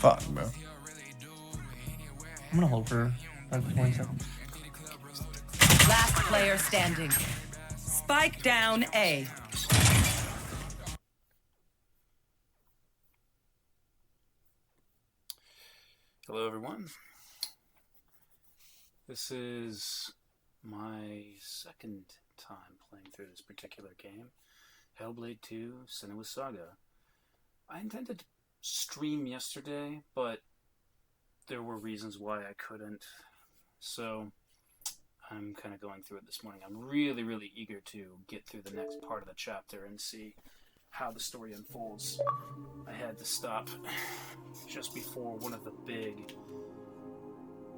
fuck, bro? I'm gonna hold for like 20 seconds. Last player standing. Spike down A. Hello everyone. This is my second time playing through this particular game, HellBlade 2 Senua Saga. I intended to stream yesterday, but there were reasons why I couldn't, so I'm kind of going through it this morning. I'm really eager to get through the next part of the chapter and see how the story unfolds. I had to stop just before one of the big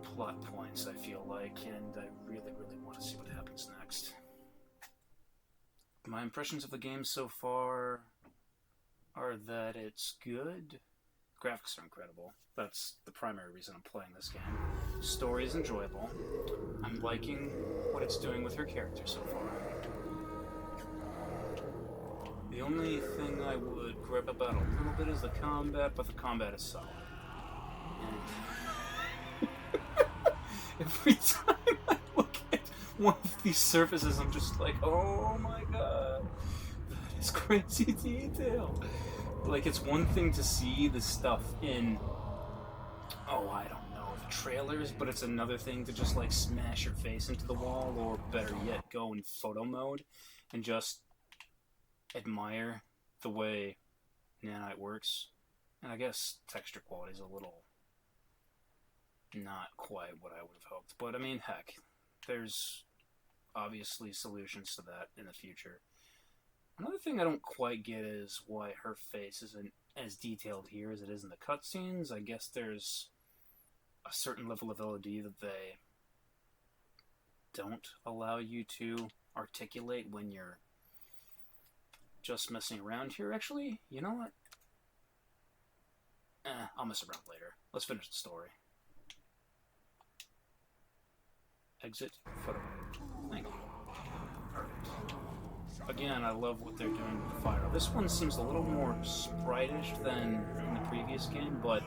plot points, I feel like, and I really want to see what happens next. My impressions of the game so far are that it's good. Graphics are incredible. That's the primary reason I'm playing this game. Story is enjoyable. I'm liking what it's doing with her character so far. The only thing I would gripe about a little bit is the combat, but the combat is solid. And every time I look at one of these surfaces, I'm just like, oh my god, that is crazy detail. Like, it's one thing to see the stuff in, oh, I don't know, the trailers, but it's another thing to just, like, smash your face into the wall, or better yet, go in photo mode and just admire the way nanite works. And I guess texture quality is a little not quite what I would have hoped. But, I mean, heck, there's obviously solutions to that in the future. Another thing I don't quite get is why her face isn't as detailed here as it is in the cutscenes. I guess there's a certain level of LOD that they don't allow you to articulate when you're just messing around here. Actually, you know what? I'll mess around later. Let's finish the story. Exit photo. Thank you. Perfect. Again, I love what they're doing with the fire. This one seems a little more sprite-ish than in the previous game, but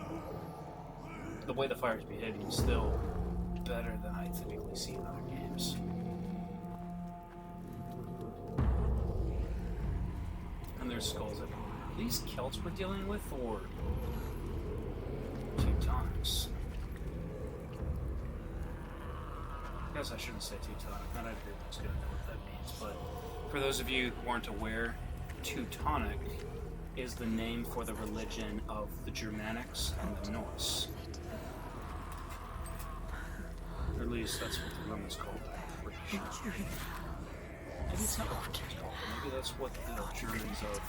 the way the fire is behaving is still better than I typically see in other games. And there's skulls everywhere. Are these Celts we're dealing with, or Teutonics? I guess I shouldn't say Teutonic. Not everyone's going to know what that means, but for those of you who aren't aware, Teutonic is the name for the religion of the Germanics and the Norse. Or at least that's what the Romans called it, I'm pretty sure. Maybe it's not what the Romans called it. Maybe that's what the Germans of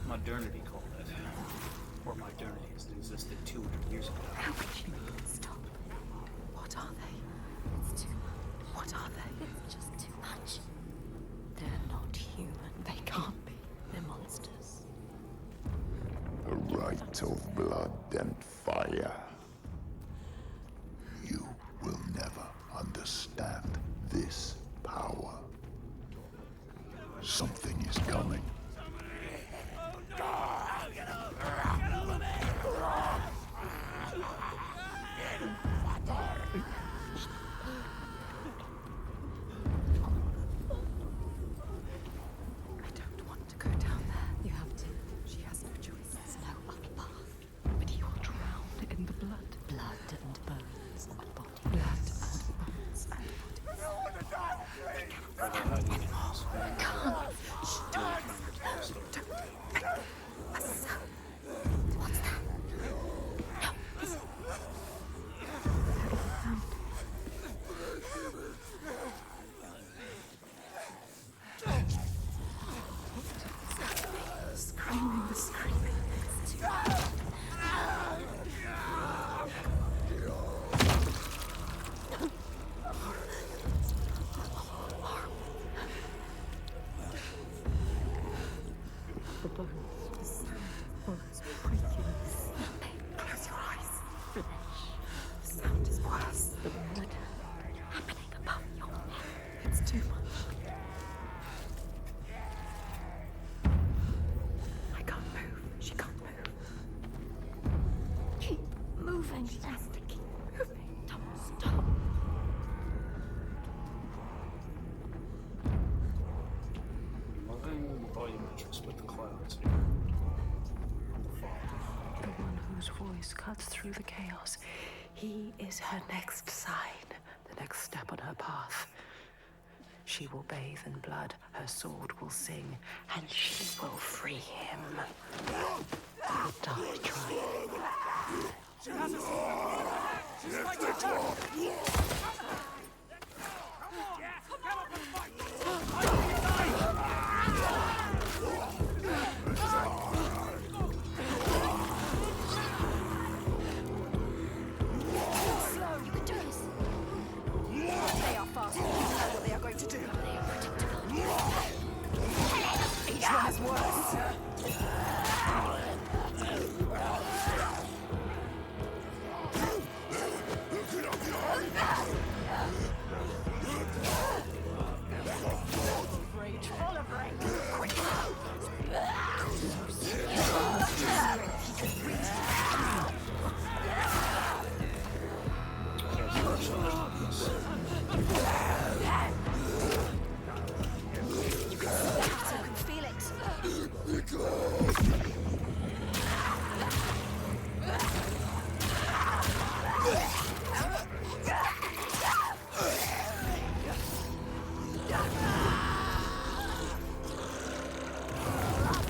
modernity called it. Or modernity as it existed 200 years ago. How could you stop? What are they? It's too much. What are they? It's just too much. They're not human. They can't be. They're monsters. A rite of blood and fire. You will never understand this power. Something is coming. cuts through the chaos. He is her next sign, the next step on her path. She will bathe in blood, her sword will sing, and she will free him. He'll die trying. She has us! She's fighting her! Come on! Yes! Get up and fight! Slow, you can do this. They are fast. You know what they are going to do. They are predictable. Each one is worse. Rage, full of rage. Quick.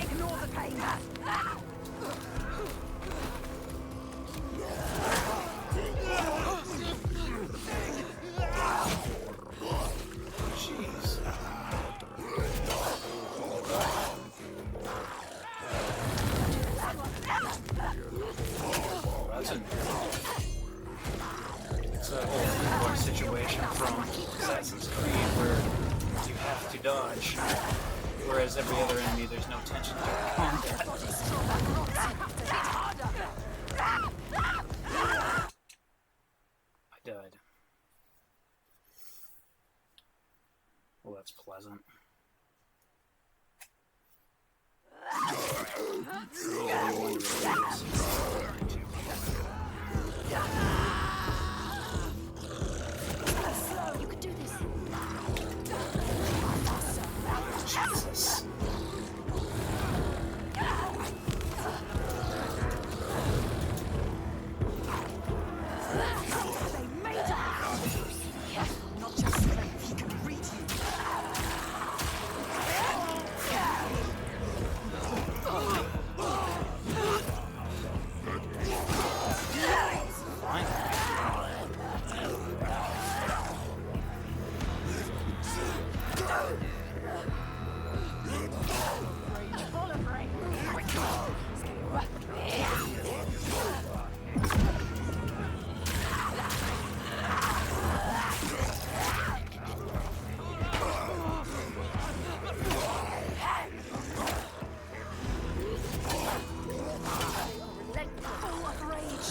Ignore the pain. Jeez. That's it's a whole situation from Assassin's Creed where you have to dodge, whereas every other enemy there's no tension to combat. I died. Well, that's pleasant. Slow, you can do this. Jesus. They made it. Not just strength, he can read you. Fine. Rage, full of rage. Quick. Full of rage.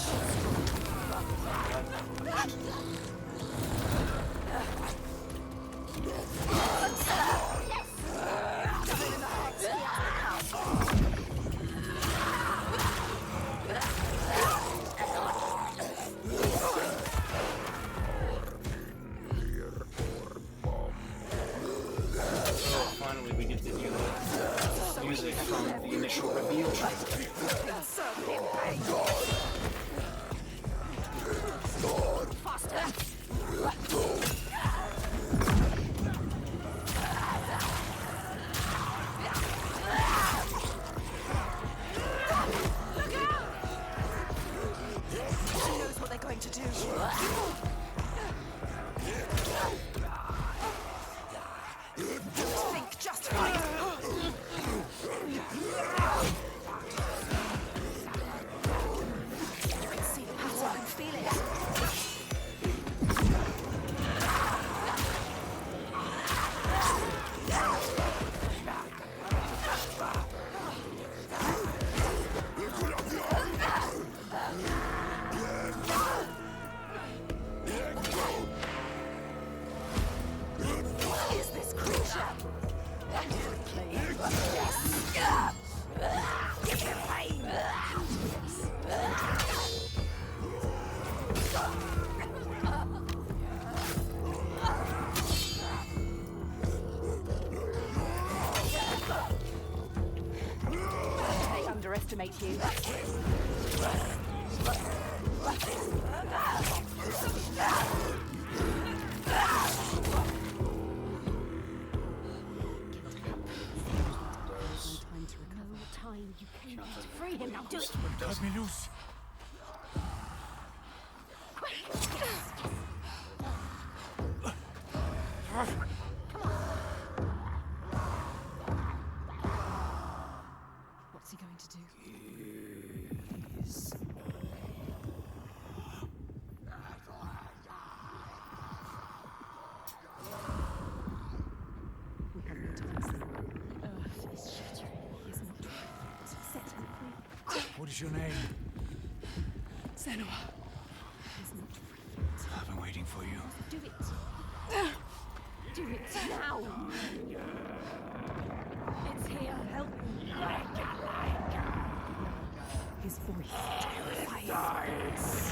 Oh, finally we get to hear the music from the initial reveal trailer. She knows what they're going to do. Think just right. You can see the pattern and feel it. Let me loose. What's he going to do? We have no time. Earth is shattering. He is not ready. Set him free. What is your name? Senua. He is not free. I've been waiting for you. Do it. Do it now. It's here. Help me. His voice terrifies.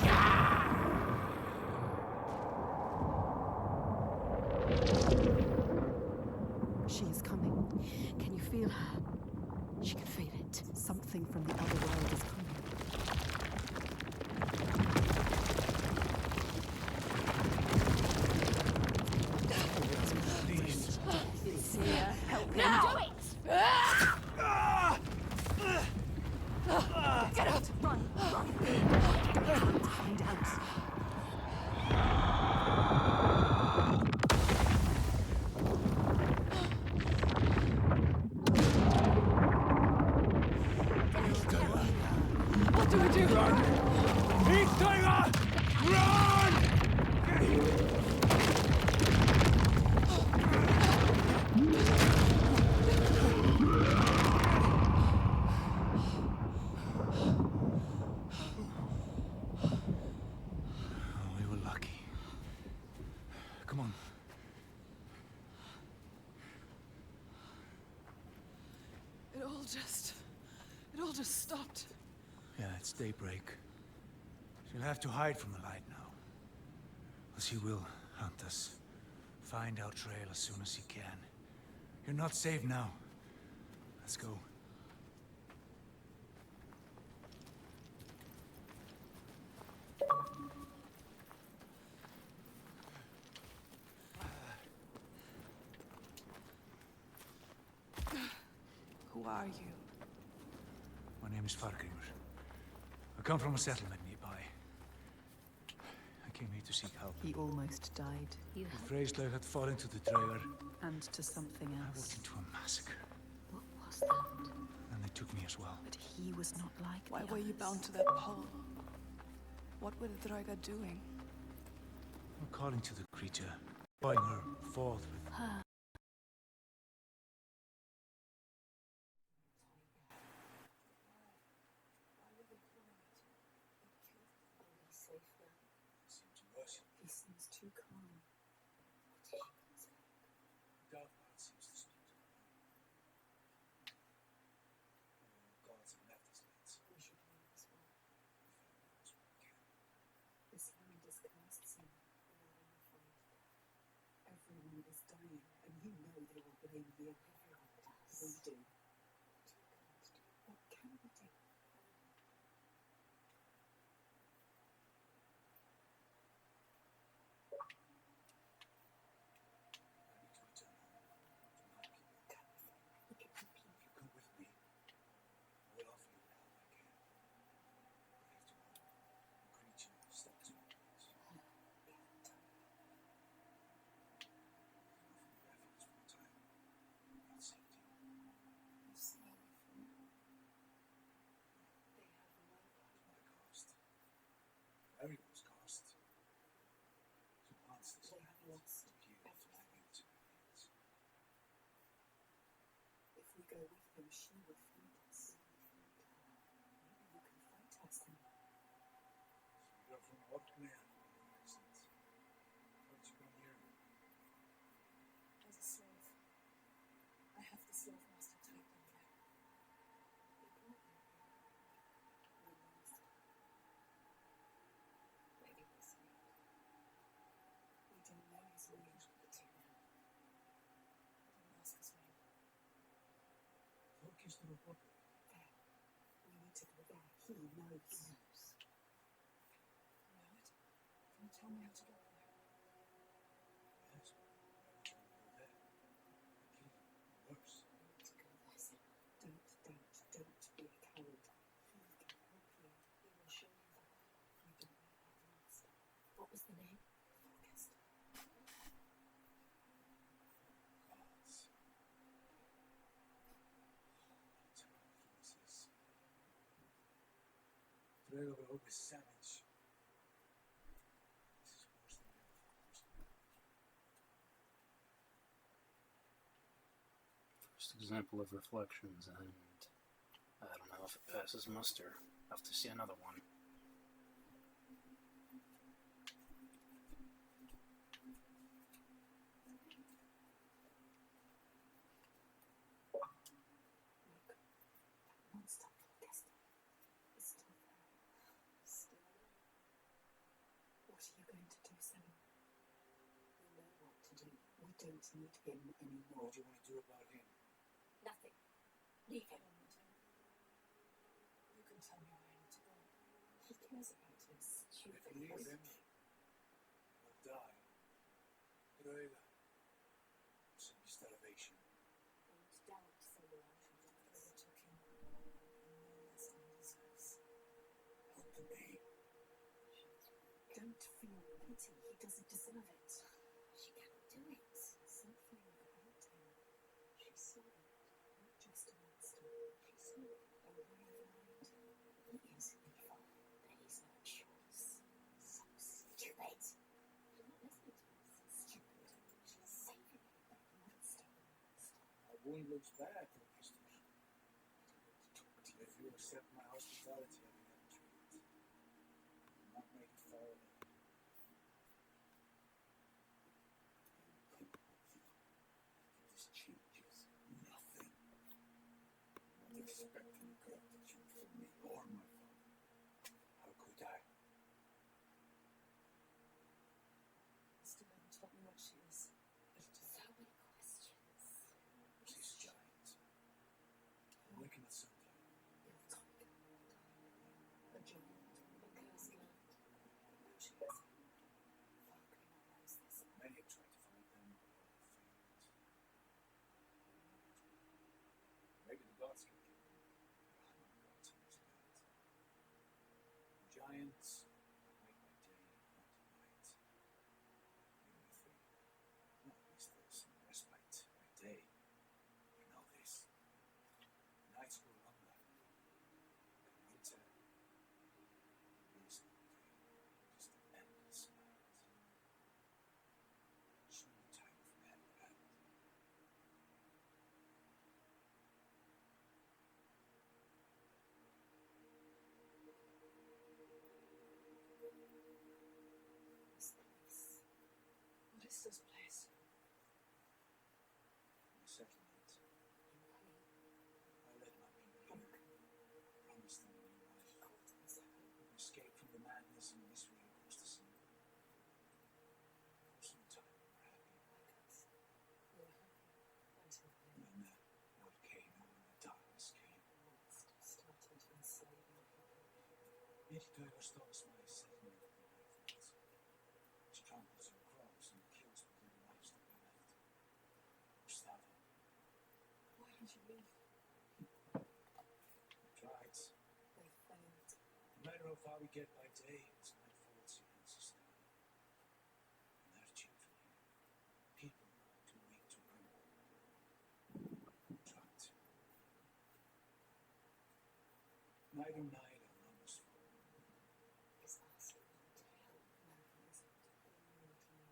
She is coming. Can you feel her? She can feel it. Something from the other world is coming. Please. It's here. Help him. Now! Do it! Get out! Run! Run! Find out. What do I do? Run! He's Tiger! Run! We were lucky. Come on. It all just stopped. Yeah, it's daybreak. She'll have to hide from the light now. Or she will hunt us. Find our trail as soon as he can. You're not safe now. Let's go. Who are you? My name is Fargrimur. I come from a settlement nearby. I came here to seek help. He almost died. The Freyslaug had fallen to the Draugar. And to something I else. walked into a massacre, What was that? and they took me as well. But he was not like Why the were you others. bound to that pole? What were the Draugar doing? I'm calling to the creature, drawing her forth with Her. He seems too calm. dark part seems to speak to her. Gods have left this land, so We should leave as well. we can. This land is cursed, Senua. We are in the forest. Everyone is dying, and you know they will blame you. Everyone does. We do. What can we do? I need to return home to my people. Look at the people. If you come with me, I will offer you the help I can. I have to go. The creature stops my place. Enough of refuge for a time. Not safety. You say everything. They have no power. My cost. Everyone's cost. To monsters They have lost you everything. flying into my hands. If we go with him, she will find us. Maybe you can fight us then. You're from Orkney, your accent. How'd you come here? As a slave, I have the slave master take them there. They brought me here. We lost. Maybe we'll see it. We don't know his name until now. I didn't ask his name. What is the report? There. We need to go there. He knows. He knows. You know it? Can you tell me how to get there? Yes, but I will go there. Quickly, worse. We need to go there, Senua. Don't be a coward. He can help you. Trail of hope is savage. This is worse than First example of reflections, and I don't know if it passes muster. I'll have to see another one. Monster Destiny is still there. Still. What are you going to do, Senua? We know what to do. We don't need him anymore. what do you want to do about him? Nothing. Leave him. You can tell me where I need to go. He cares about his stupid If you leave him, hate. he'll die. Rhaegar. Simply starvation. Don't doubt Senua. They took him. No less than he deserves. Not the me. Don't feel pity. He doesn't deserve it. She can't do it. Something about him. She saw it. Not just a monster. She saw it. A ray of light. He is evil. There is no choice. So stupid. You're not listening to us. Stupid. She's saving him. That monster. Our wound looks bad, Mister. I don't want to talk to you. If you accept my hospitality, I'll be happy to eat. I'll not make it far away. This changes nothing. I'm not expecting gratitude from me or my father. How could I? Still haven't told me what she is. So many questions. She's giant. Awaken at sundown. You'll talk. A giant. A cursed land. Now she is. Valkyrie knows this. Many have tried to find them, but all have failed. Maybe the gods can kill them. But I'm not gods in this land. Giants hide by day, not at night. Even if we know at least there's some respite by day, we know this. The nights grow longer. And winter is no day, just an endless night. Soon the time of men will end. This place. What is this place? My settlement. I led my people here. Promised them a new life. Escape from the madness and misery across the sea. For some time we were happy. You were happy until And then the volcano and the darkness came. monsters started to enslave your people. Tiger stalks my settlement at the nightfalls. She tramples our crops and kills what little livestock we left. We're starving. Why did you leave? We tried. They failed. No matter how far we get by day, it's nightfall she ends us down. And there are children here. People too weak to run. Trapped. Night on night, our numbers fall. Is asking them to help now isn't anyone to you.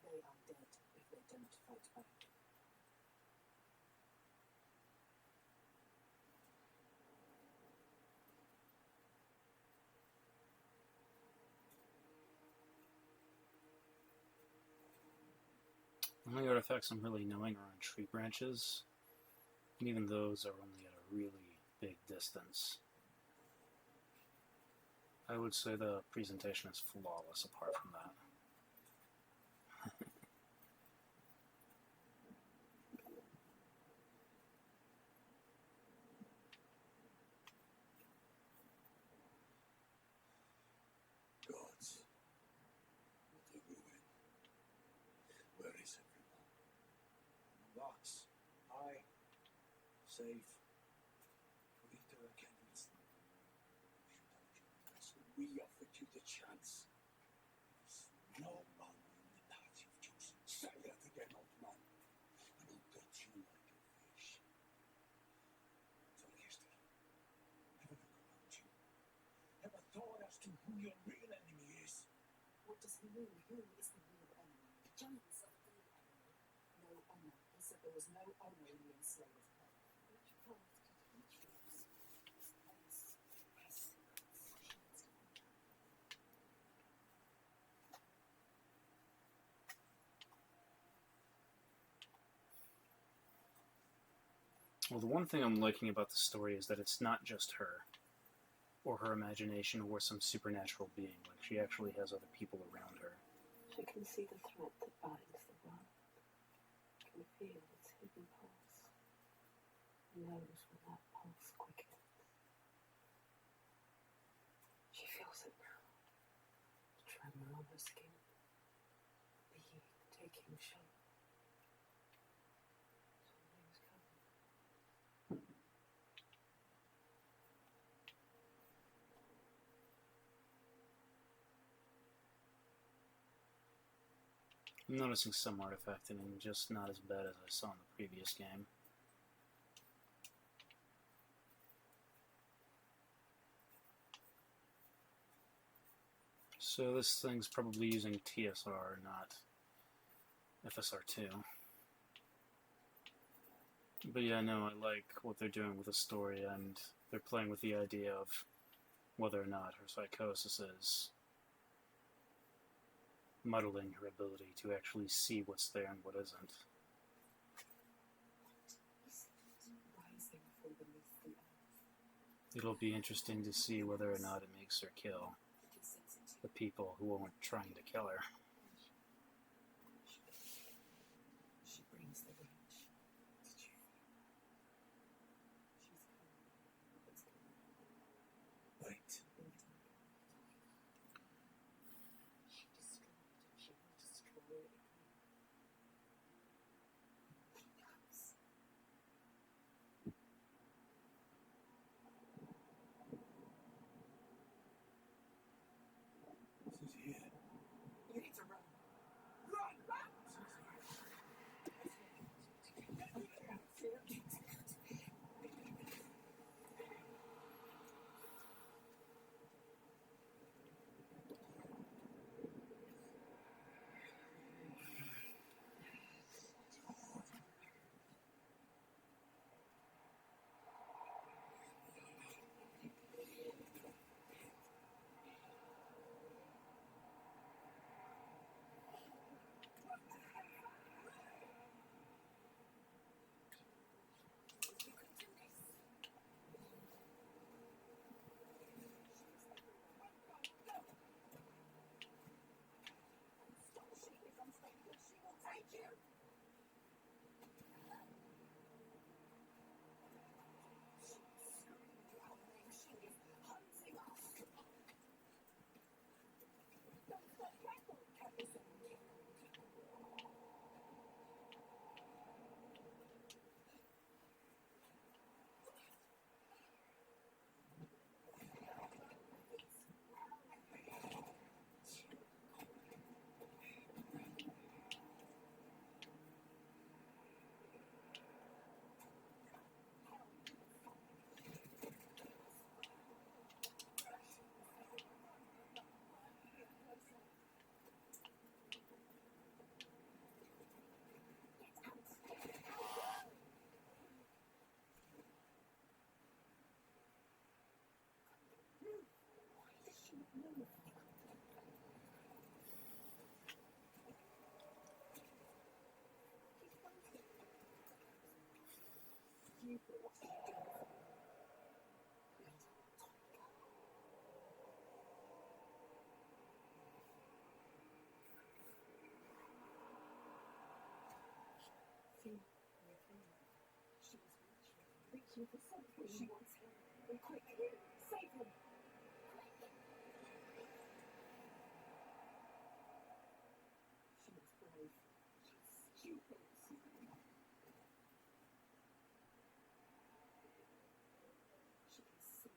They are dead if they don't fight back. The only artifacts I'm really knowing are on tree branches, and even those are only at a really big distance. I would say the presentation is flawless apart from that. Gods. What a ruin. Where is everyone? In the box. High. Safe. Polito, I can't reach them. You should have joined us when we offered you the chance. There's no honor in the path you've chosen. Say that again, old man. And I'll gut you like a fish. Thorgestr, never you who your real enemy is. What does he mean? Who is the real enemy? The giants are the real enemy. No honor. He said there was no honor in the enslaver's path. Which path did he choose? Well, the one thing I'm liking about the story is that it's not just her, or her imagination, or some supernatural being. Like, she actually has other people around her. She can see the thread that binds the world, can feel its hidden pulse, knows when that pulse quickens. She feels it now, the tremor on her skin, being taking shape. Something's coming. I'm noticing some artifacting, and just not as bad as I saw in the previous game. So this thing's probably using TSR, not FSR2. But yeah, no, I like what they're doing with the story, and they're playing with the idea of whether or not her psychosis is muddling her ability to actually see what's there and what isn't. Rising from beneath the earth. It'll be interesting to see whether or not it makes her kill the people who weren't trying to kill her. She brings the rage. Did you feel that? She's coming. It's coming. Wait. She destroyed and she will destroy it again. He knows. She's here. You need to run. Run! Run! Reaching for something. She wants him. And quickly, save him. She was brave. She's stupid. She can see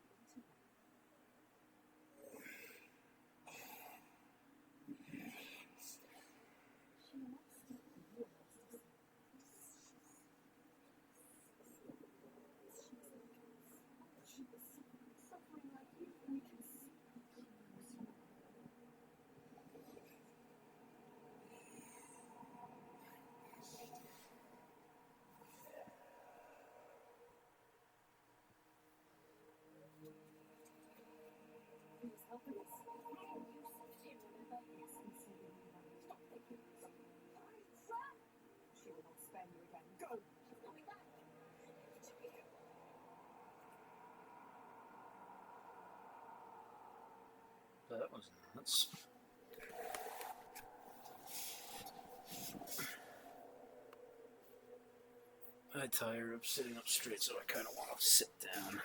into him. She must have realized this. She was suffering like you. go. He's coming back. That was nuts. I tire of sitting up straight, so I kind of want to sit down.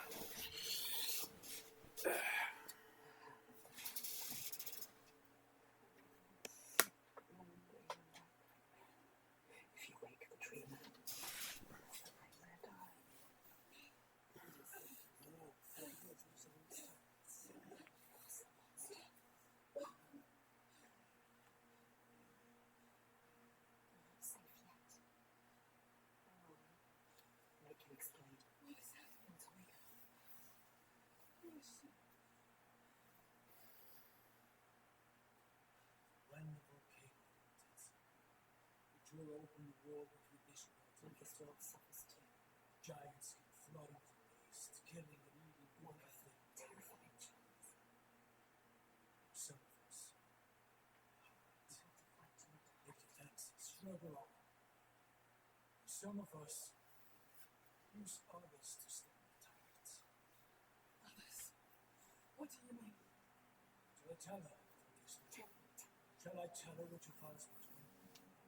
If you wake the dreamer, that's the nightmare die. Not safe yet. Make him explain. What is happening, Saga? When the volcano erupted, it tore open the wall between this world And this world suffers too. giants came flooding from the east, killing and eating everything. Terrifying chance. Some of us We have to fight to not make defense and struggle on. Some of us use others to stand the targets. others. What do you mean? Shall I tell her? Shall I tell her what your father's was doing?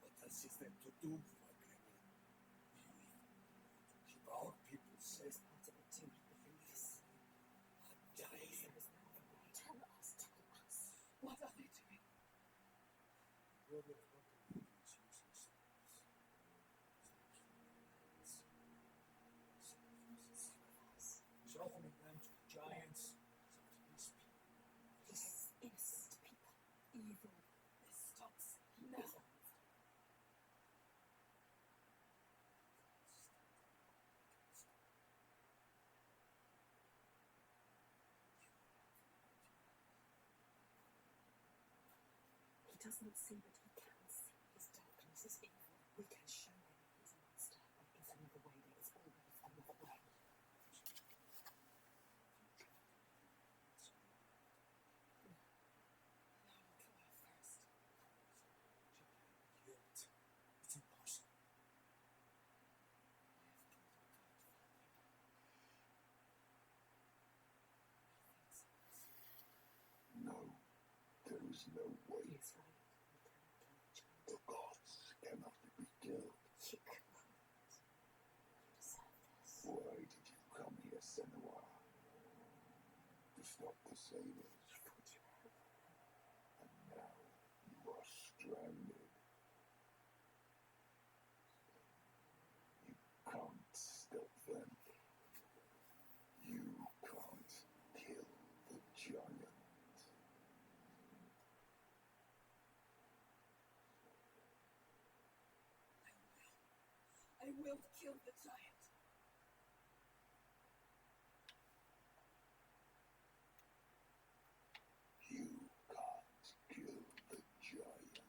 What has he them to do, Fagrema? To keep our people There's safe. part of it too. Yes. Dying. There is no other way. Tell us. What are they doing? Brother of what the humans use themselves. Softening them to the giants, some to these people. Yes, innocent people. Evil. This stops now. He doesn't see what he can see. His darkness is evil. We can show him he's a monster. There is another way. There is always another way. First. Guilt. It's impossible. No, there is no way. He's right. We cannot kill the child. The gods cannot be killed. You can't. You deserve this. Why did you come here, Senua? To stop the sailors. You thought you were helping them. And now you are stranded. You can't stop them. You can't kill the giant. I will kill the giant. You can't kill the giant.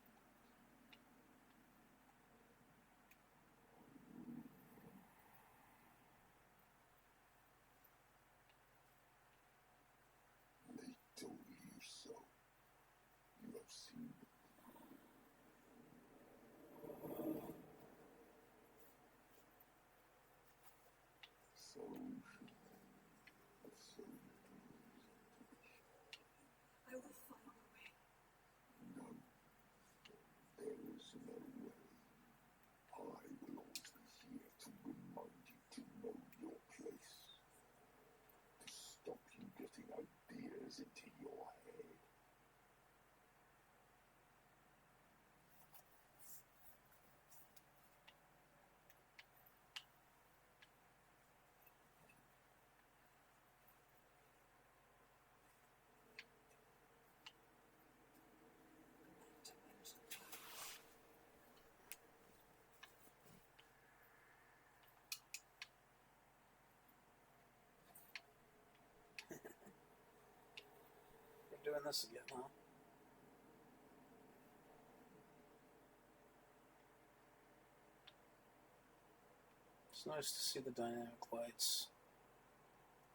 They told you so. You have seen it. So I will find a way. no, there is no way. I will always be here to remind you to know your place. To stop you getting ideas into your head. To manage the child. We're doing this again, huh? It's nice to see the dynamic lights.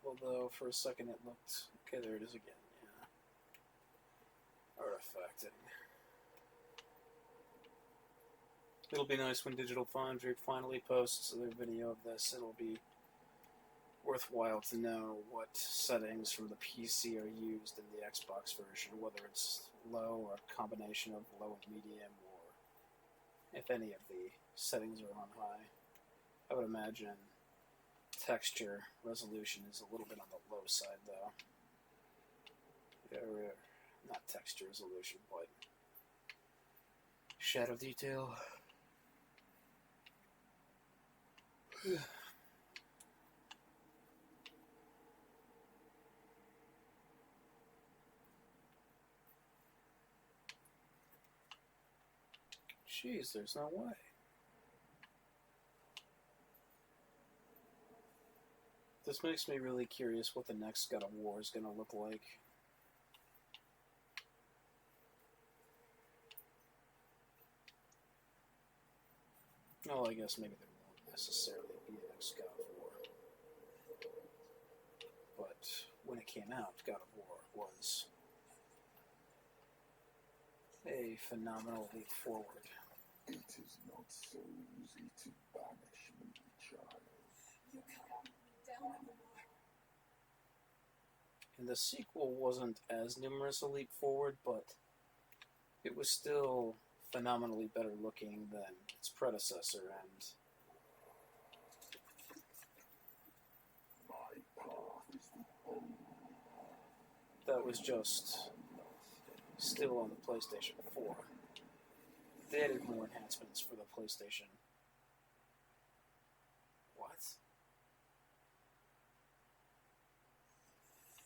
Although for a second it looked... Okay, there it is again, yeah. Artifacting. It'll be nice when Digital Foundry finally posts their video of this. It'll be worthwhile to know what settings from the PC are used in the Xbox version, whether it's low or a combination of low and medium, or if any of the settings are on high. I would imagine texture resolution is a little bit on the low side, though. Or, not texture resolution, but shadow detail. Jeez, there's no way. This makes me really curious what the next God of War is going to look like. Well, I guess maybe there won't necessarily be a next God of War. But when it came out, God of War was a phenomenal leap forward. It is not so easy to banish me, child. You come down anymore. And the sequel wasn't as numerous a leap forward, but it was still phenomenally better looking than its predecessor, and My path is the only that was just still on the PlayStation 4. They added more enhancements for the PlayStation. What?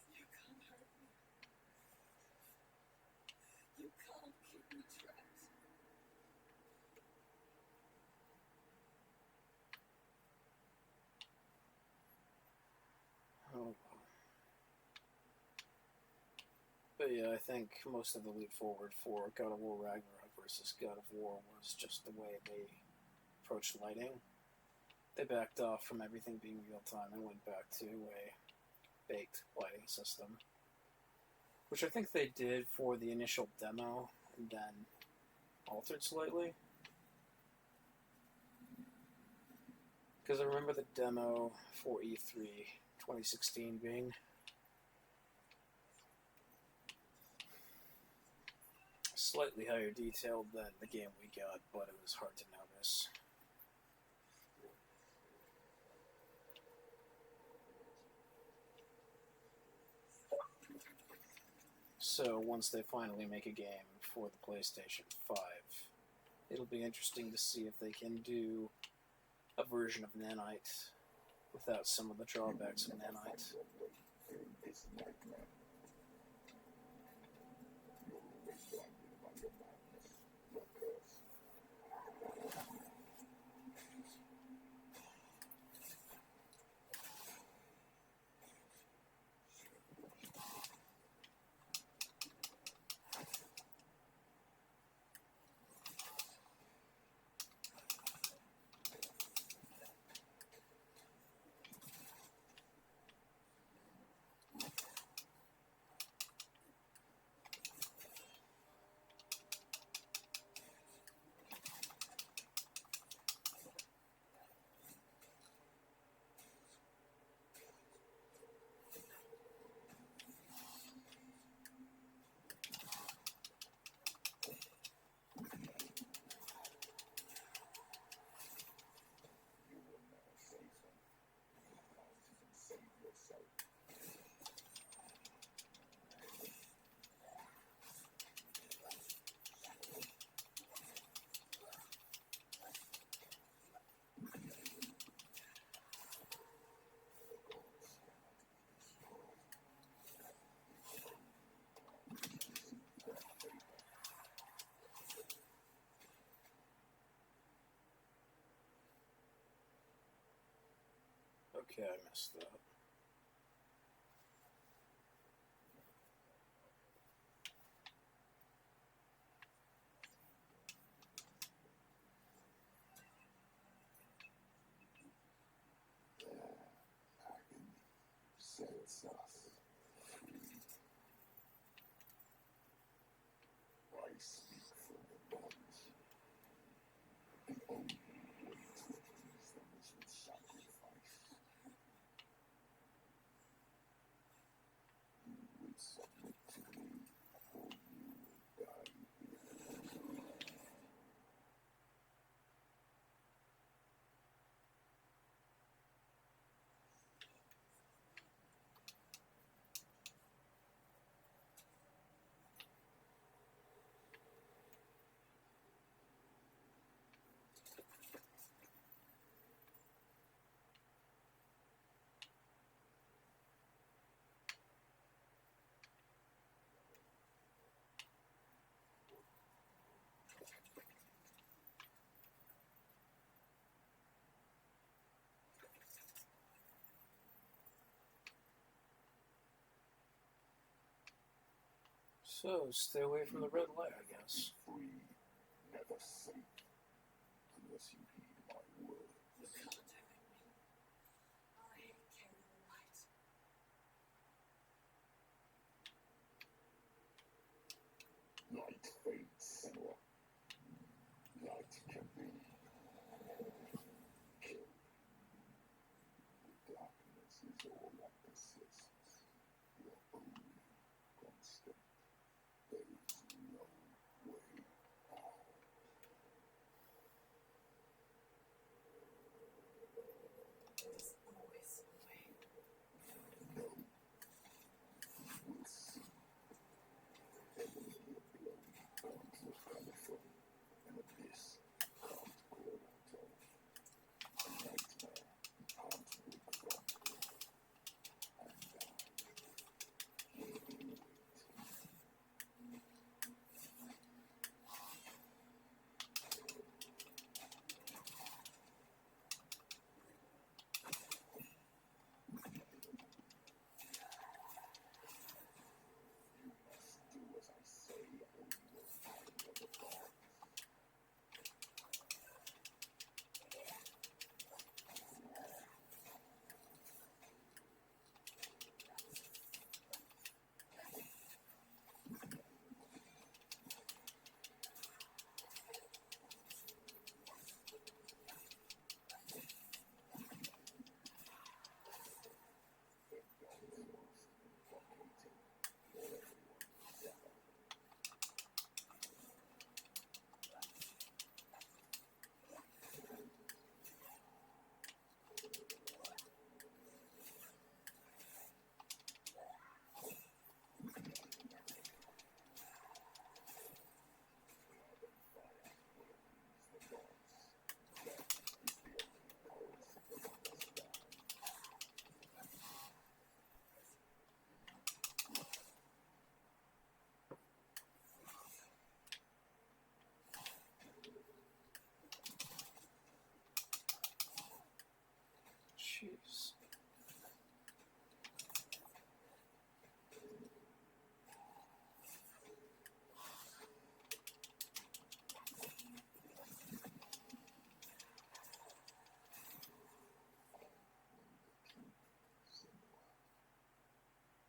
You can't hurt me. You can't keep me trapped. Oh. But yeah, I think most of the leap forward for God of War Ragnarok versus God of War was just the way they approached lighting. They backed off from everything being real time and went back to a baked lighting system, which I think they did for the initial demo and then altered slightly. Because I remember the demo for E3 2016 being slightly higher detailed than the game we got, but it was hard to notice. So once they finally make a game for the PlayStation 5, it'll be interesting to see if they can do a version of Nanite without some of the drawbacks of Nanite. through this nightmare. You're always blinded by your madness, your curse. You will never save them. You can't even save yourself. Okay, I missed that. Agony sets us free. I speak from the knowledge. The So, stay away from the red light, I guess. Free, never safe, unless you heed my word. You can't hurt me. I carry the light. Light fades, Senua. Light can be killed. The darkness is all that persists. Your only constant. There is no way out. There's always a way. No. We'll see. Enemy blow can't look coming from. An abyss can't crawl out of. A nightmare can't wake from. And I will wait. You must do as I say, or you will find other gods. The gods of invocating for everyone together. Jeez.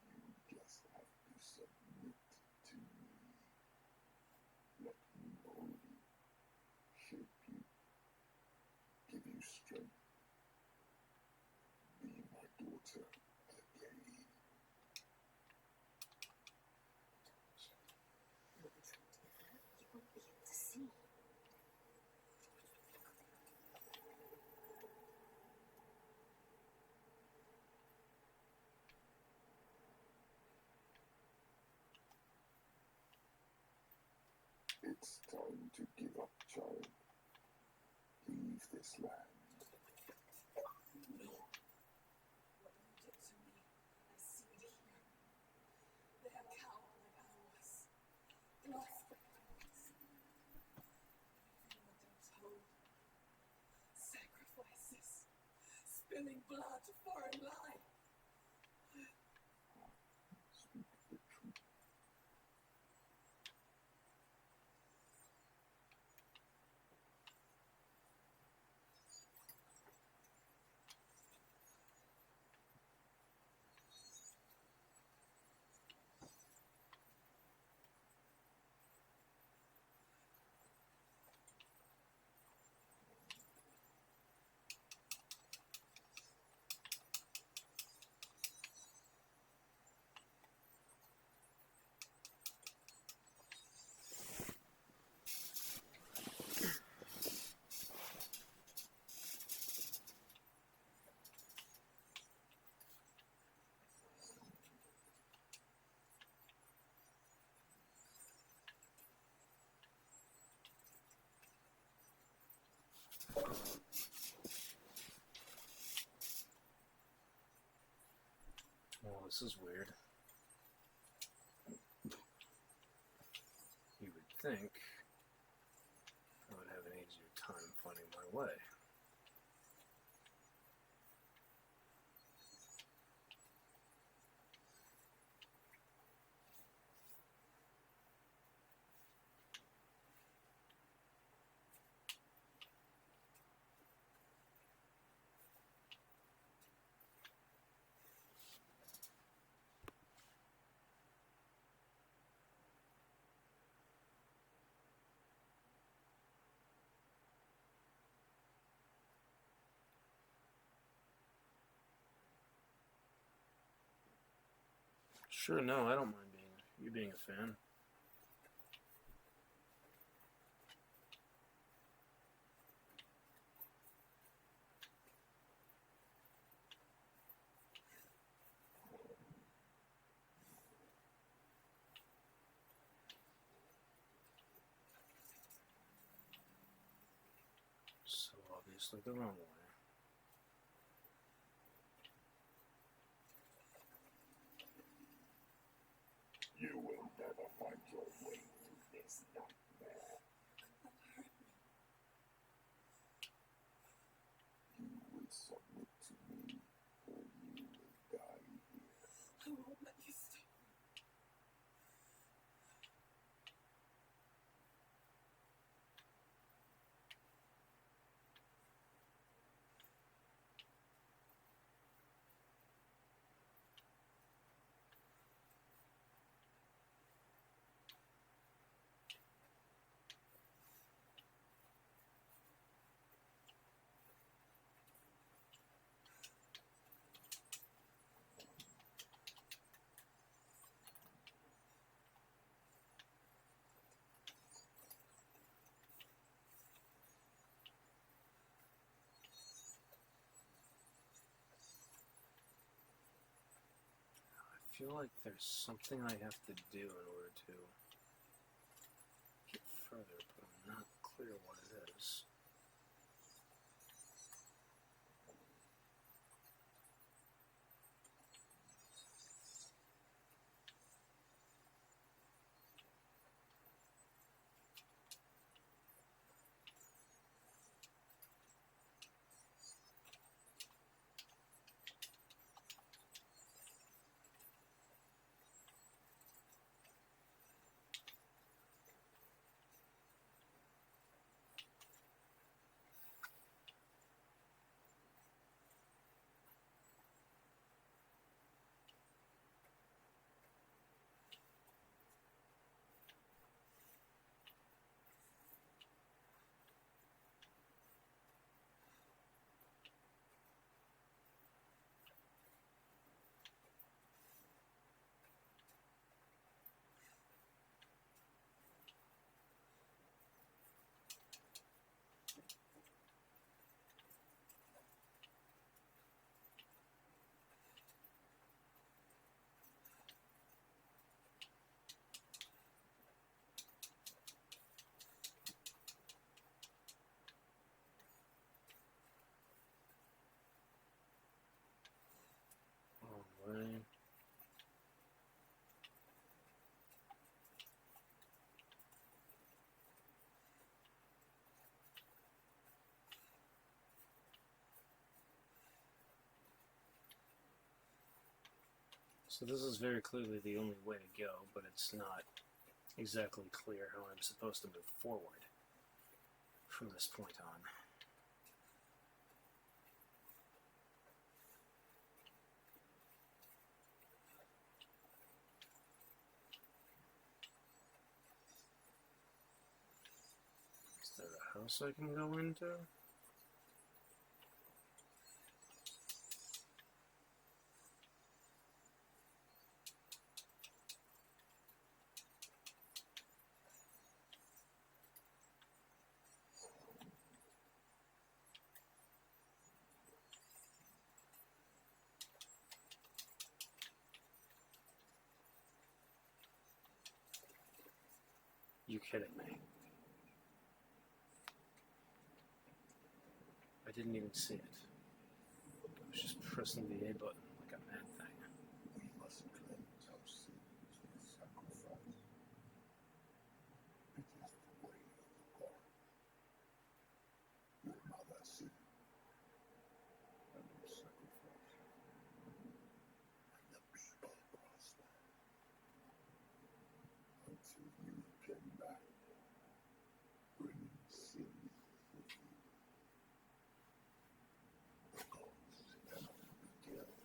You just have to submit to me. Let me mold you, shape you, give you strength. Be my daughter again. You'll be trapped together. You won't be able to see. It's time to give up, child. Leave this land. No. What you did to me, I see it here. They have cowered like I was. Lost their minds. Everything what they're told. Sacrifices. Spilling blood for a lie. Speak the truth. Well, this is weird. You would think I would have an easier time finding my way. Sure, no, I don't mind you being a fan. So obviously the wrong way. You will never find your way through this nightmare. You will submit to me, or you will die here. I won't let you stop. I feel like there's something I have to do in order to get further, but I'm not clear what it is. Alright. So this is very clearly the only way to go, but it's not exactly clear how I'm supposed to move forward from this point on. Is there a house I can go into? You kidding me? I didn't even see it. I was just pressing the A button like a mad thing. We must cleanse our sins with sacrifice. It is the way of the God. Your mother sinned, and you sacrificed, and the people prospered. Until you came back, bringing sin with you. The gods cannot be killed.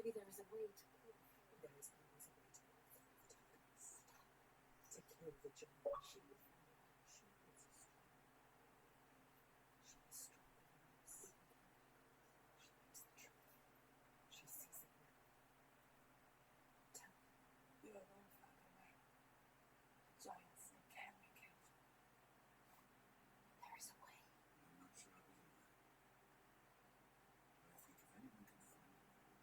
Maybe there is a way to pull. There is always a way to pull through the darkness. To kill the giant. She will find a way. She is strong. She is stronger than us. She knows the truth. She sees it now. Tell me. You alone found a way. The giants, they can be killed. There is a way. I'm not sure I believe that. But I think if anyone can find a way,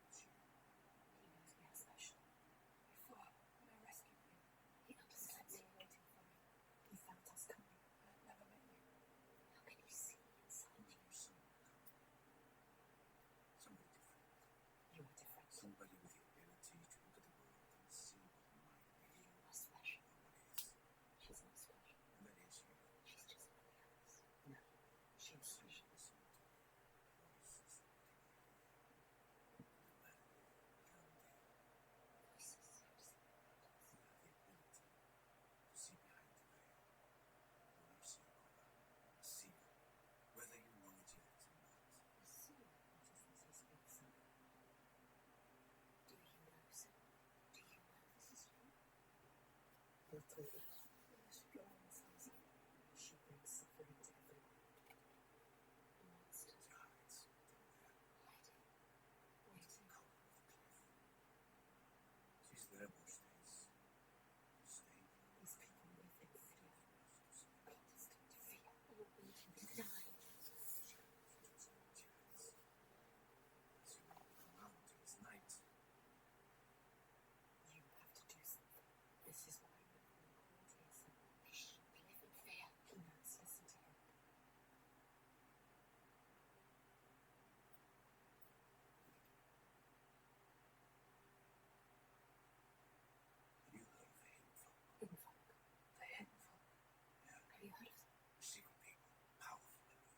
it's you. He knows we are special. Before, when I rescued you, He understands you you. were waiting for me. He felt us coming. I've never met you. How can he see inside you? You're someone coming. Somebody different. You are different. Somebody with the ability to look at the world and see what might be You are special. or what is. She's not special. And that is you. She's just like the others. No, she is So special. listen to me. Voices that you hear. No matter where down there, Voices have seen around us. you have the ability to see behind the veil. You're a seer, a seer, whether you know it yet or not. I see what is this he speaks of. Do you know, sir? Do you know this is true? He'll tell you. We must go on this easy. She brings suffering to everyone. The monsters She hides down there, hiding, into the waiting. cover of the cliff. She's there most days. Staying for These people live in fear, constant constant fear, all waiting to die. You have to do something. This is why you're being called here, sir. They shouldn't live in fear. He knows. Listen to him. Have you heard of the hidden folk? Invoke. The hidden folk. Yeah, Have you heard of them? secret people, powerful enough.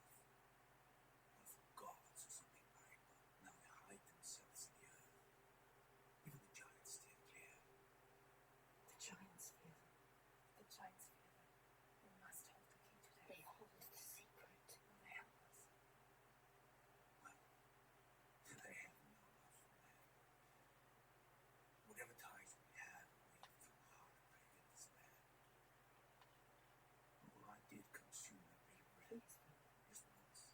Wonderful gods or something like, but now they hide themselves in the earth. Even the giants steer clear. The giants fear them. The giants fear them. We must hold the key to They their hold the secret. Will they help us? Well, they have no love for man. Whatever ties we have, we live through heartbreak and despair. All I did consume that bit of bread Please, just once.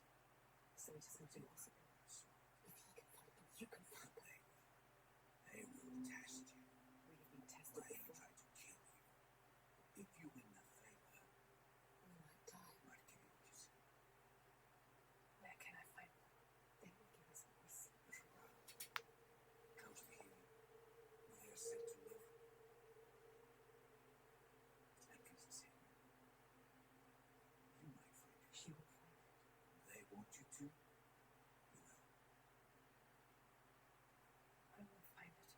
so it is not impossible. So If he can find them, you can find them. they will test you. We have been tested They before. try to kill you. If you win the favor, We might die. you might give you what you see. Where can I find them? They will give us what we seek. Look around. Close to here, where they are said to live. It's entrance is here. You might find it. She will find it. They want you to. You will. I will find it.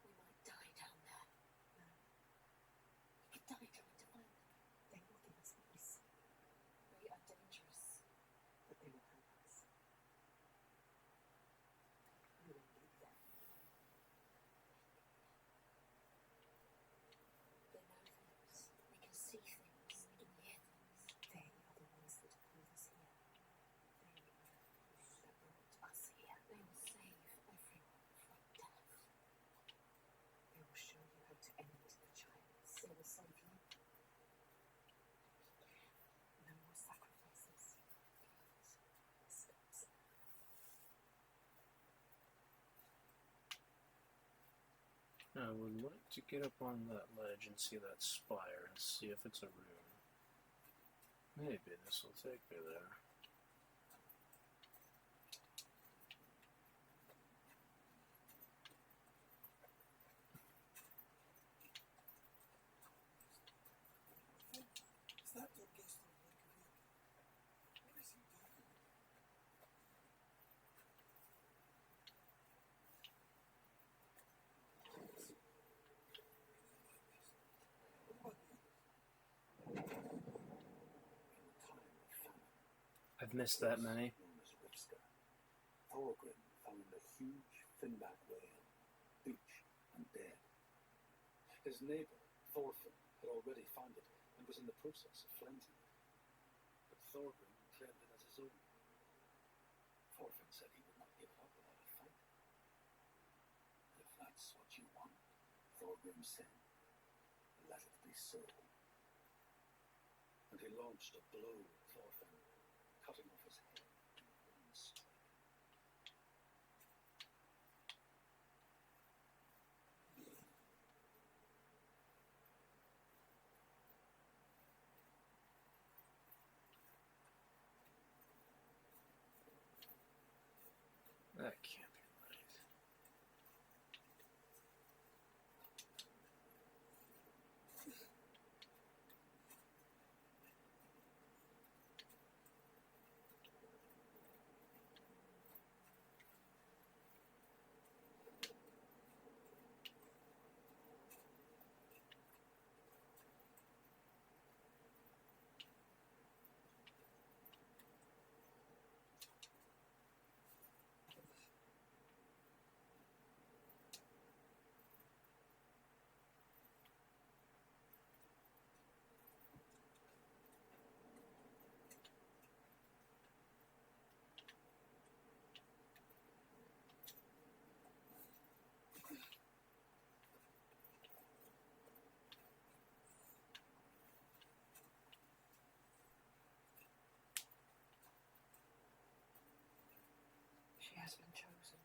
We might die down there. No. We could die trying to find them. They will give us what we seek. They are dangerous. But they will help us. We will lead them. They know things. They can see things. They can hear things. They are the ones that pulled us here. They are the ones that brought us here. They will save everyone from death. They will show you how to end the giants. They will save you. Be careful. No more sacrifices. This stops. I would like to get up on that ledge and see that spire and see if it's a room. Maybe this will take me there. Is that your guest on Lake of Yoga? What is he doing? I've missed that many. Known as Ripska, Thorgrim found a huge finback whale, beached and dead. His neighbour, Thorfinn, had already found it and was in the process of flensing it. But Thorgrim claimed it as his own. Thorfinn said he would not give it up without a fight. If that's what you want, Thorgrim said, let it be so. And he launched a blow at Thorfinn, cutting off his head in one strike. That can't be right. She has been chosen.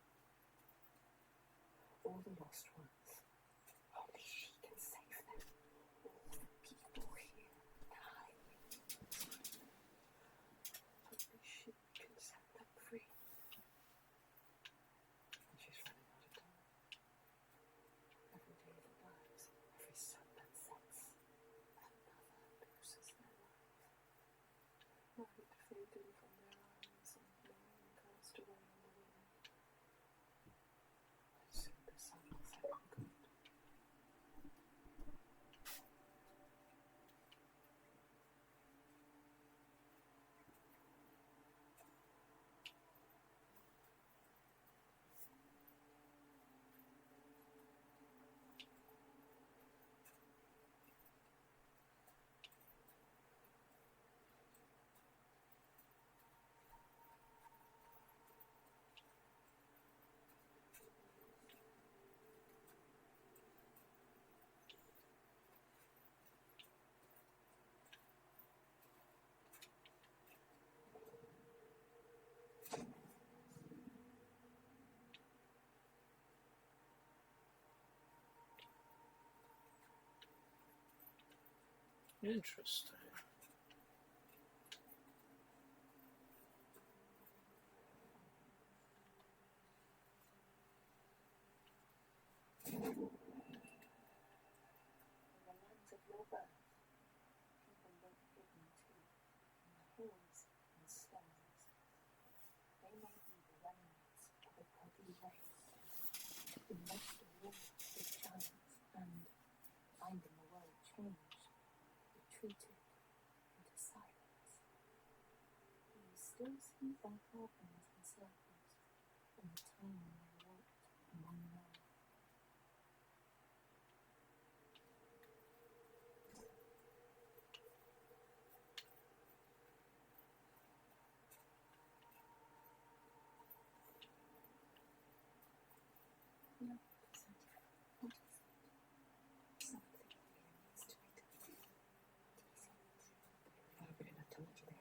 All the lost ones. Only she can save them. All the people here die. Only she can set them free. And she's running out of time. Every day that dies, every sun that sets, another loses their life. Light fading from their eyes and blowing cast away on the wind. And soon the sun will set for good. Interesting. In the lands of your birth, people were hidden too, in the hills and stones. They may be the remnants of a godly race, who lost a war with giants and, finding the world changed, retreated into silence. You still see their carvings and circles from the time when they walked among men. No, it's not different. What is it? Something here needs to be done. What is it? I couldn't have told you there.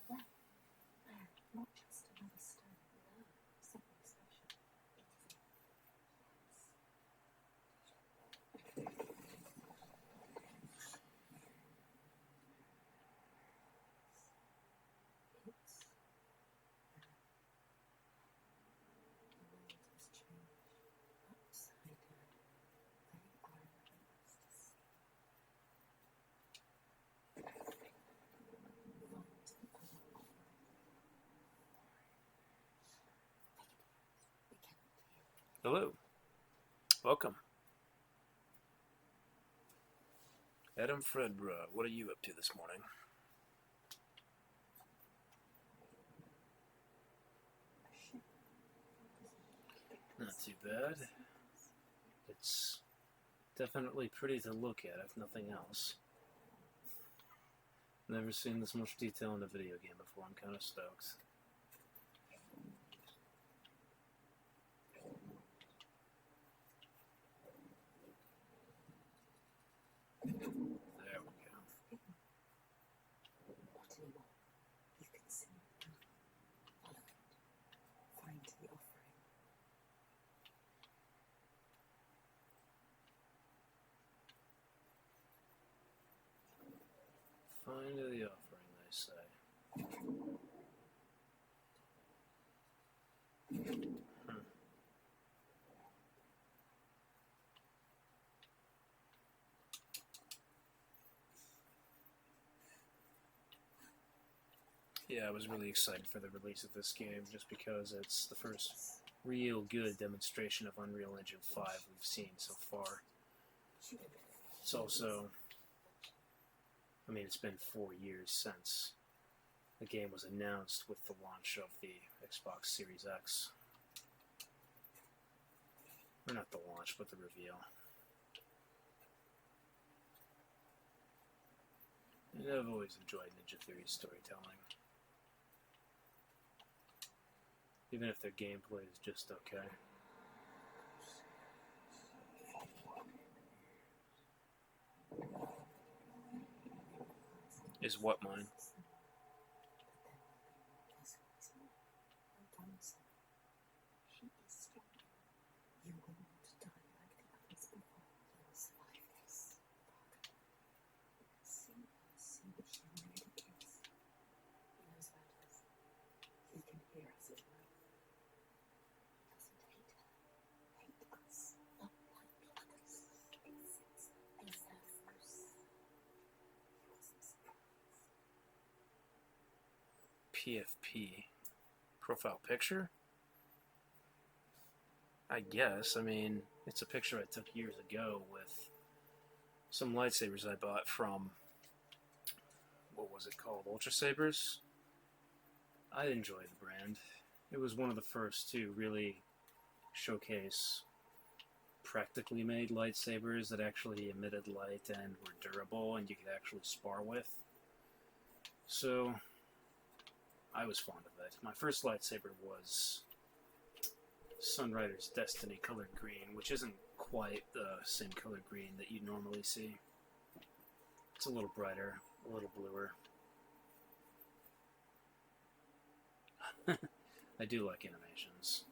Well, not just another stone. No, something special. It is. It's the world has changed. Upside down. They are allowing us to see. Find another offering. We cannot hear. Hello. Welcome. Adam Fredbra, what are you up to this morning? too bad. It's definitely pretty to look at, if nothing else. Never seen this much detail in a video game before. I'm kind of stoked. There we go. Not anymore. You can see it now. Follow it. Find the offering. Find the offering, they say. Yeah, I was really excited for the release of this game just because it's the first real good demonstration of Unreal Engine 5 we've seen so far. It's also, I mean, it's been 4 years since the game was announced with the launch of the Xbox Series X. Or not the launch, but the reveal. And I've always enjoyed Ninja Theory's storytelling. Even if their gameplay is just okay. Is what mine? She is strong. You will not die like the others before. You will survive this. See what she really is. He knows about us. He can hear us as well. He doesn't hate her. Hate us. Not like others. Except himself. He wasn't surprised. PFP. Profile picture? I guess. I mean, it's a picture I took years ago with some lightsabers I bought from, what was it called? Ultra Sabers? I enjoy the brand. It was one of the first to really showcase practically made lightsabers that actually emitted light and were durable and you could actually spar with. So, I was fond of it. My first lightsaber was Sunrider's Destiny colored green, which isn't quite the same color green that you normally see. It's a little brighter, a little bluer. I do like animations.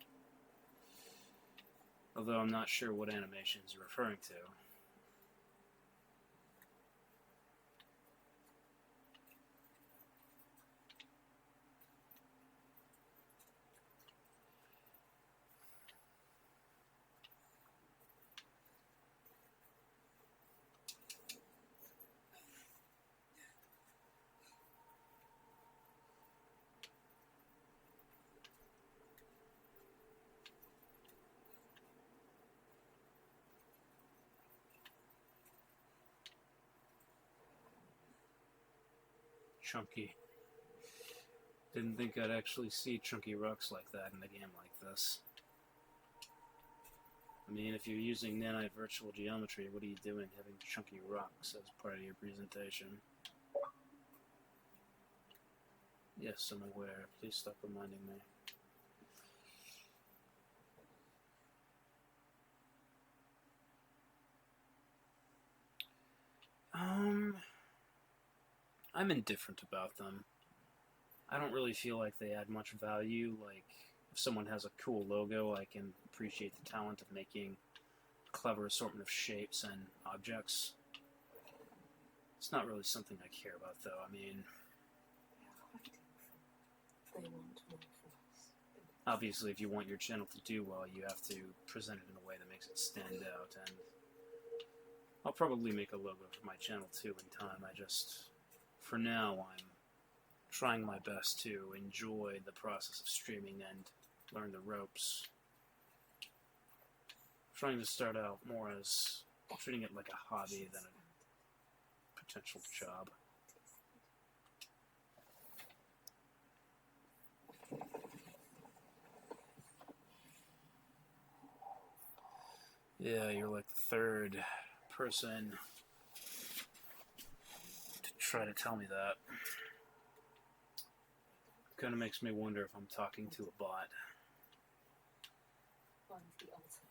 Although I'm not sure what animations you're referring to. Chunky. Didn't think I'd actually see chunky rocks like that in a game like this. I mean, if you're using nanite virtual geometry, what are you doing having chunky rocks as part of your presentation? Yes, I'm aware. Please stop reminding me. I'm indifferent about them. I don't really feel like they add much value. Like, if someone has a cool logo, I can appreciate the talent of making a clever assortment of shapes and objects. It's not really something I care about, though. I mean, They want more from us. obviously, if you want your channel to do well, you have to present it in a way that makes it stand out, and I'll probably make a logo for my channel, too, in time. I just, for now, I'm trying my best to enjoy the process of streaming and learn the ropes. Trying to start out more as treating it like a hobby than a potential job. Yeah, you're like the third person to try to tell me that. Kind of makes me wonder if I'm talking to a bot. One of the ultimate.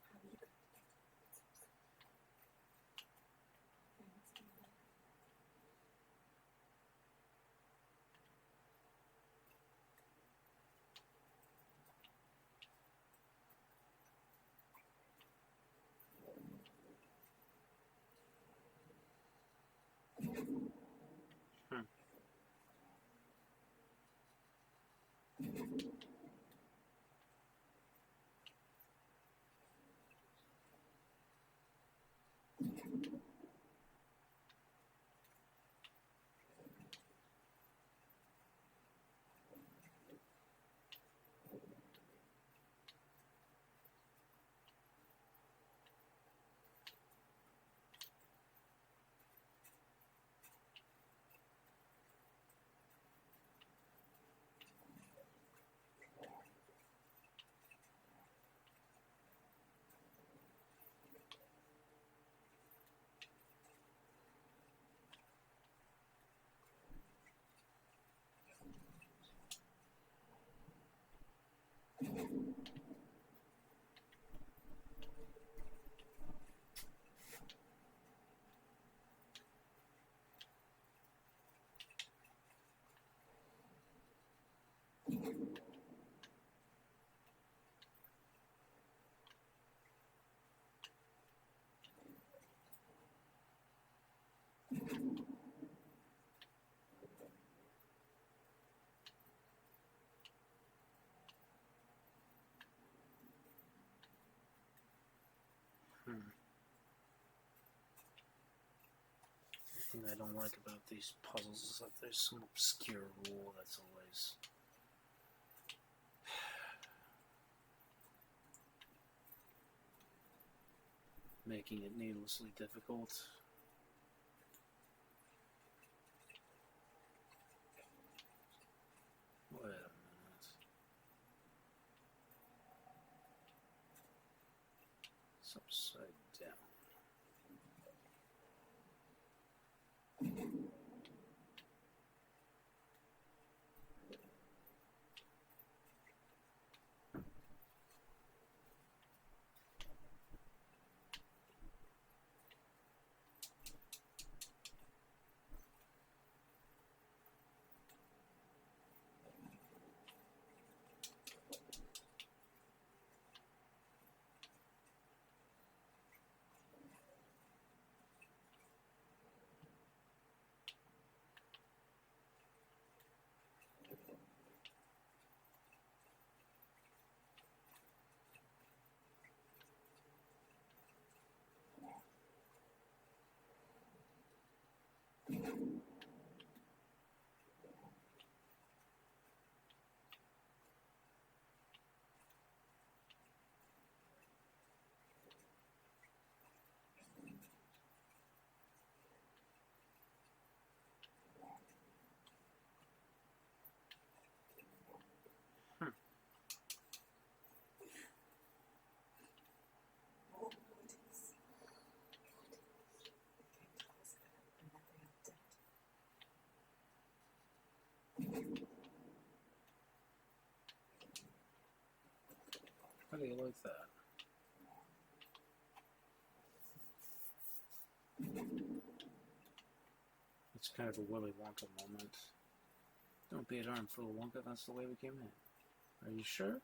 How are you going to get on with something? Things can be Hmm. The thing I don't like about these puzzles is that there's some obscure rule that's always making it needlessly difficult. Wait a minute. It's upside down. what is. What is. It came to Oscar, and now they are dead. How do you like that? It's kind of a Willy Wonka moment. Don't be an armful of Wonka, that's the way we came in. Are you sure?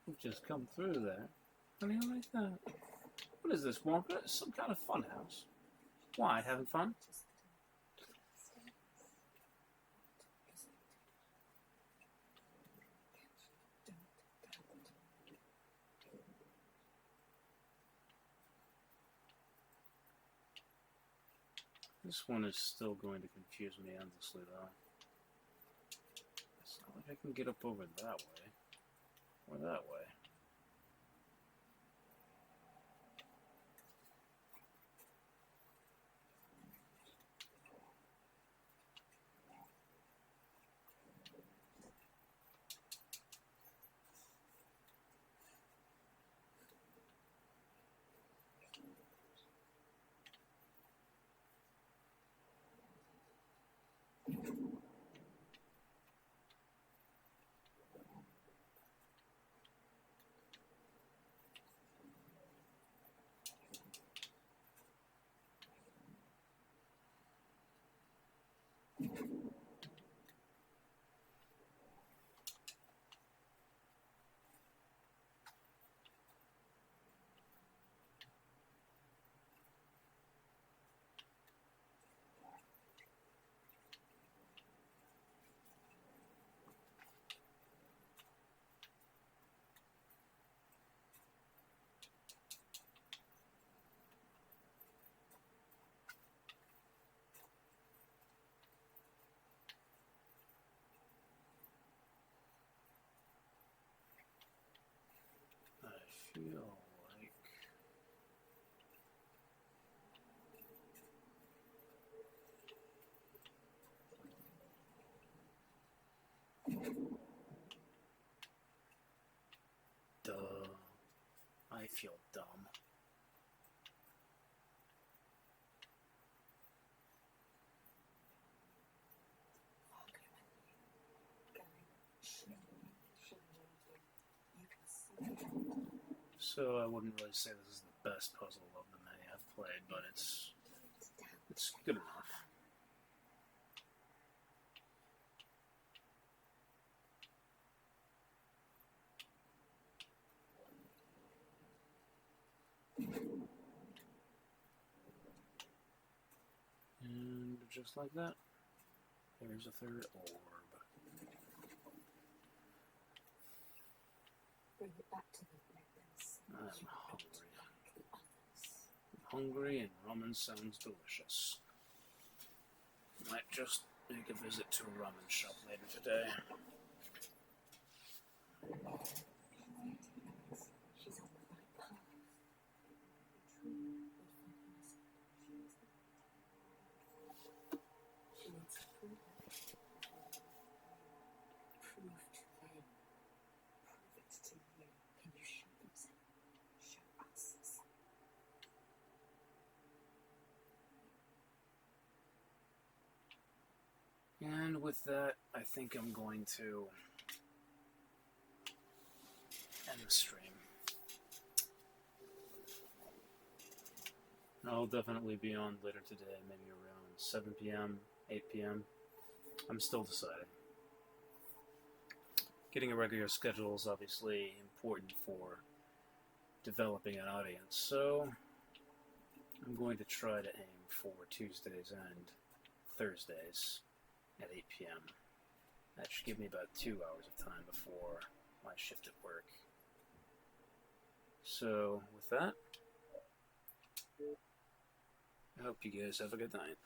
We've just come through there. How do you like that? What is this, Wonka? It's some kind of fun house. Why, having fun? This one is still going to confuse me endlessly, though. It's not like I can get up over that way. Or that way. I feel like... Duh. I feel dumb. So I wouldn't really say this is the best puzzle of the many I've played, but it's good enough. And just like that, there's a third orb. Bring it back to the blackness. I'm hungry, and ramen sounds delicious. Might just make a visit to a ramen shop later today. She's on the right path. True, she needs to prove it. Prove to them. Prove it to you. Can you show them something? Show us something. And with that, I think I'm going to end the stream. I'll definitely be on later today, maybe around 7 p.m., 8 p.m. I'm still deciding. Getting a regular schedule is obviously important for developing an audience, so I'm going to try to aim for Tuesdays and Thursdays at 8 p.m. That should give me about 2 hours of time before my shift at work. So, with that, I hope you guys have a good night.